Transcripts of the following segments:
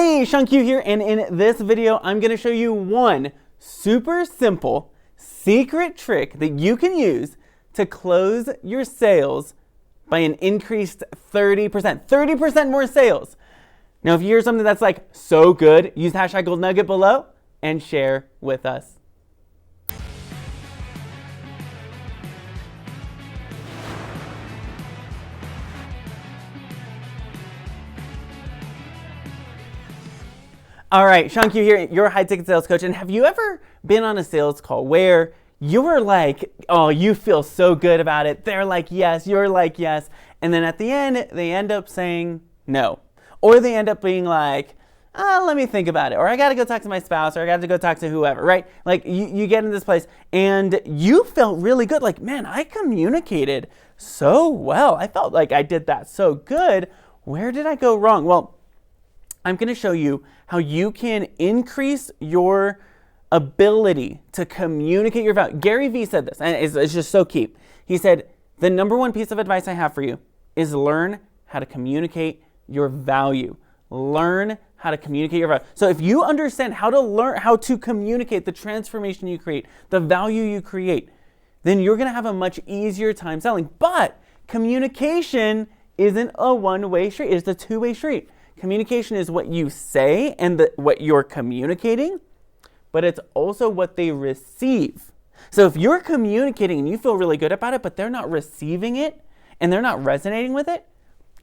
Hey, Shankyu here, and in this video, I'm going to show you one super simple secret trick that you can use to close your sales by an increased 30%. 30% more sales. Now, if you hear something that's like so good, use the hashtag gold nugget below and share with us. All right, Shankyu here, your high ticket sales coach. And have you ever been on a sales call where you were like, oh, you feel so good about it. They're like, yes, you're like, yes. And then at the end, they end up saying no. Or they end up being like, let me think about it. Or I got to go talk to my spouse, or I got to go talk to whoever, right? Like you get in this place and you felt really good. Like, man, I communicated so well. I felt like I did that so good. Where did I go wrong? Well, I'm going to show you how you can increase your ability to communicate your value. Gary Vee said this, and it's just so key. He said, the number one piece of advice I have for you is learn how to communicate your value. Learn how to communicate your value. So if you understand how to communicate the transformation you create, the value you create, then you're going to have a much easier time selling. But communication isn't a one-way street. It's a two-way street. Communication is what you say and what you're communicating, but it's also what they receive. So if you're communicating and you feel really good about it, but they're not receiving it and they're not resonating with it,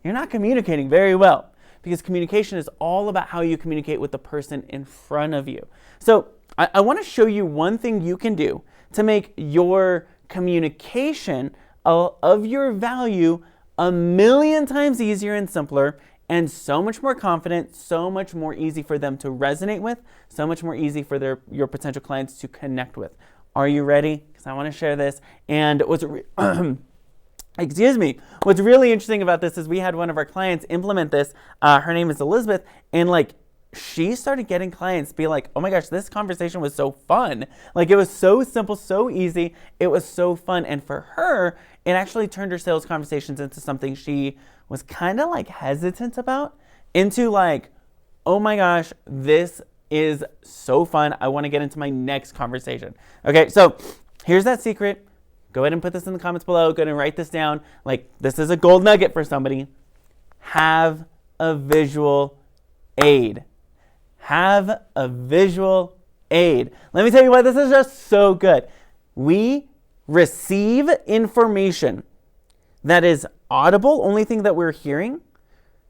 you're not communicating very well, because communication is all about how you communicate with the person in front of you. So I want to show you one thing you can do to make your communication of your value 1,000,000 times easier and simpler, and so much more confident, so much more easy for them to resonate with, so much more easy for your potential clients to connect with. Are you ready? Because I want to share this. And what's really interesting about this is we had one of our clients implement this. Her name is Elizabeth, and she started getting clients be like, oh my gosh, this conversation was so fun. Like, it was so simple, so easy. It was so fun. And for her, it actually turned her sales conversations into something she was kind of hesitant about, into oh my gosh, this is so fun. I want to get into my next conversation. Okay, so here's that secret. Go ahead and put this in the comments below. Go ahead and write this down. This is a gold nugget for somebody. Have a visual aid. Have a visual aid. Let me tell you why this is just so good. We receive information that is audible, only thing that we're hearing,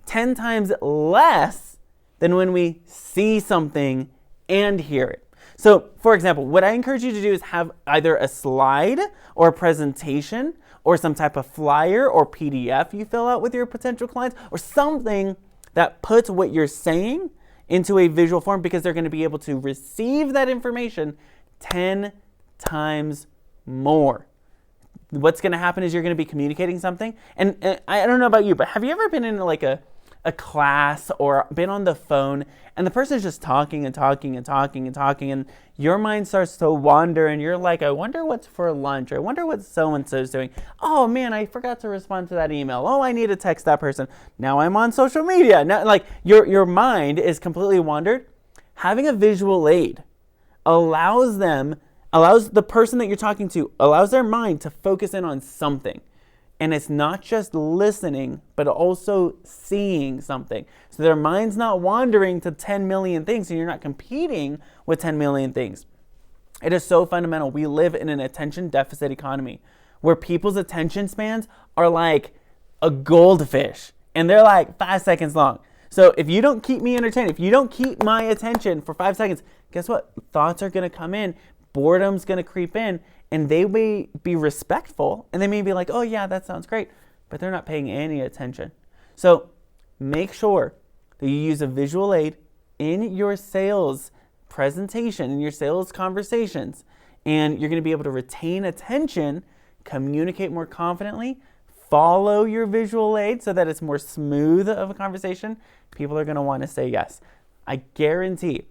10 times less than when we see something and hear it. So, for example, what I encourage you to do is have either a slide or a presentation or some type of flyer or PDF you fill out with your potential clients, or something that puts what you're saying into a visual form, because they're going to be able to receive that information 10 times more. What's going to happen is you're going to be communicating something. And I don't know about you, but have you ever been in a class or been on the phone and the person's just talking and talking and talking and talking, and your mind starts to wander and you're like, I wonder what's for lunch, or I wonder what so-and-so's doing. Oh man, I forgot to respond to that email. Oh, I need to text that person. Now I'm on social media. Now, your mind is completely wandered. Having a visual aid allows the person that you're talking to, allows their mind to focus in on something. And it's not just listening, but also seeing something. So their mind's not wandering to 10 million things, and you're not competing with 10 million things. It is so fundamental. We live in an attention deficit economy where people's attention spans are like a goldfish, and they're 5 seconds long. So if you don't keep me entertained, if you don't keep my attention for 5 seconds, guess what? Thoughts are going to come in. Boredom's going to creep in, and they may be respectful, and they may be like, oh yeah, that sounds great, but they're not paying any attention. So make sure that you use a visual aid in your sales presentation, in your sales conversations, and you're going to be able to retain attention, communicate more confidently, follow your visual aid so that it's more smooth of a conversation. People are going to want to say yes. I guarantee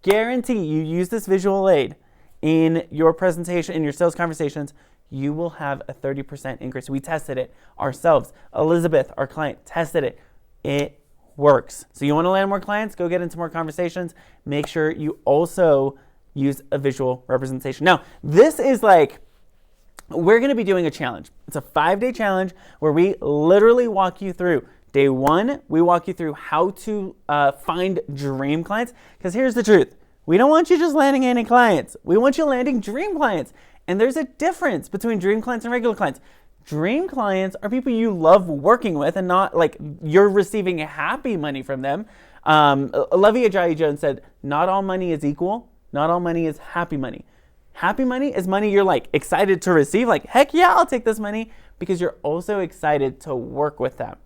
you use this visual aid in your presentation, in your sales conversations, you will have a 30% increase. We tested it ourselves. Elizabeth, our client, tested it. It works. So you want to land more clients, go get into more conversations. Make sure you also use a visual representation. Now, this is like, we're going to be doing a challenge. It's a 5-day challenge where we literally walk you through. Day 1, we walk you through how to find dream clients. Because here's the truth. We don't want you just landing any clients. We want you landing dream clients. And there's a difference between dream clients and regular clients. Dream clients are people you love working with and not like you're receiving happy money from them. Levy Ajayi Jones said, not all money is equal. Not all money is happy money. Happy money is money you're like excited to receive. Like, heck yeah, I'll take this money, because you're also excited to work with them.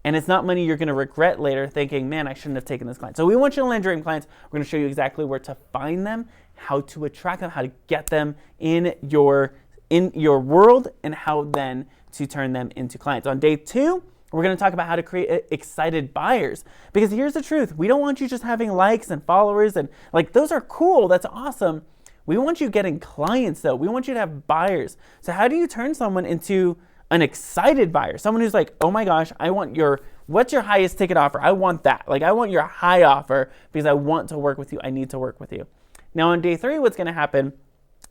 And it's not money you're going to regret later thinking, man, I shouldn't have taken this client. So we want you to land dream clients. We're going to show you exactly where to find them, how to attract them, how to get them in your world, and how then to turn them into clients. On day 2, we're going to talk about how to create excited buyers. Because here's the truth. We don't want you just having likes and followers, and like those are cool. That's awesome. We want you getting clients though. We want you to have buyers. So how do you turn someone into an excited buyer? Someone who's like, oh my gosh, what's your highest ticket offer? I want that. Like, I want your high offer because I want to work with you. I need to work with you. Now on day 3, what's going to happen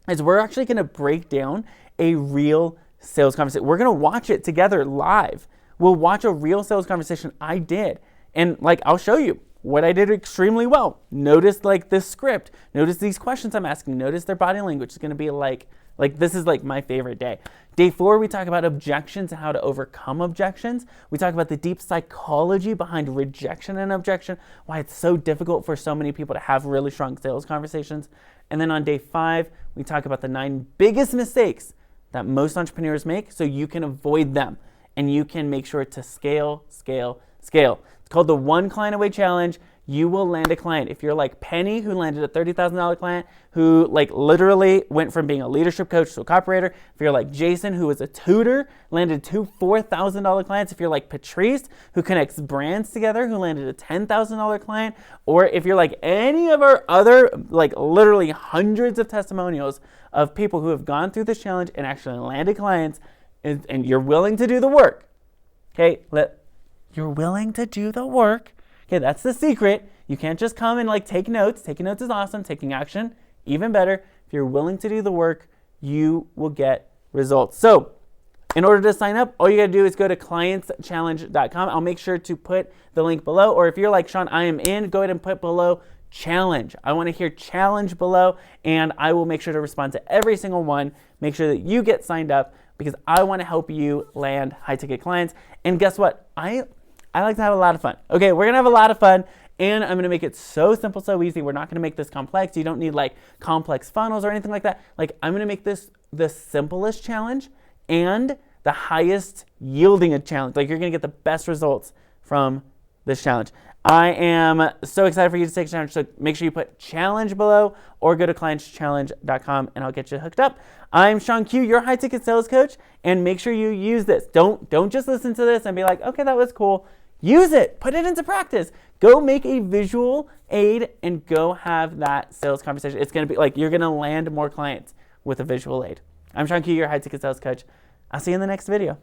is we're actually going to break down a real sales conversation. We're going to watch it together live. We'll watch a real sales conversation I did. And like, I'll show you what I did extremely well. Notice like this script. Notice these questions I'm asking. Notice their body language. It's going to be like this is like my favorite day. Day 4, we talk about objections and how to overcome objections. We talk about the deep psychology behind rejection and objection, why it's so difficult for so many people to have really strong sales conversations. And then on day 5, we talk about the 9 biggest mistakes that most entrepreneurs make so you can avoid them and you can make sure to scale, scale, scale. It's called the One Client Away Challenge. You will land a client. If you're like Penny, who landed a $30,000 client, who like literally went from being a leadership coach to a copywriter. If you're like Jason, who was a tutor, landed 2 $4,000 clients. If you're like Patrice, who connects brands together, who landed a $10,000 client. Or if you're like any of our other, like literally hundreds of testimonials of people who have gone through this challenge and actually landed clients, and you're willing to do the work. Okay, you're willing to do the work. Okay, that's the secret. You can't just come and like take notes. Taking notes is awesome. Taking action, even better. If you're willing to do the work, you will get results. So in order to sign up, all you gotta do is go to clientschallenge.com. I'll make sure to put the link below. Or if you're like, Sean, I am in, go ahead and put below challenge. I wanna hear challenge below, and I will make sure to respond to every single one. Make sure that you get signed up because I wanna help you land high ticket clients. And guess what? I like to have a lot of fun. Okay, we're gonna have a lot of fun, and I'm gonna make it so simple, so easy. We're not gonna make this complex. You don't need like complex funnels or anything like that. Like, I'm gonna make this the simplest challenge and the highest yielding a challenge. Like, you're gonna get the best results from this challenge. I am so excited for you to take a challenge, so make sure you put challenge below or go to clientschallenge.com and I'll get you hooked up. I'm Sean Q, your high ticket sales coach, and make sure you use this. Don't just listen to this and be like, okay, that was cool. Use it, put it into practice. Go make a visual aid and go have that sales conversation. It's gonna be like, you're gonna land more clients with a visual aid. I'm Sean Q, your high ticket sales coach. I'll see you in the next video.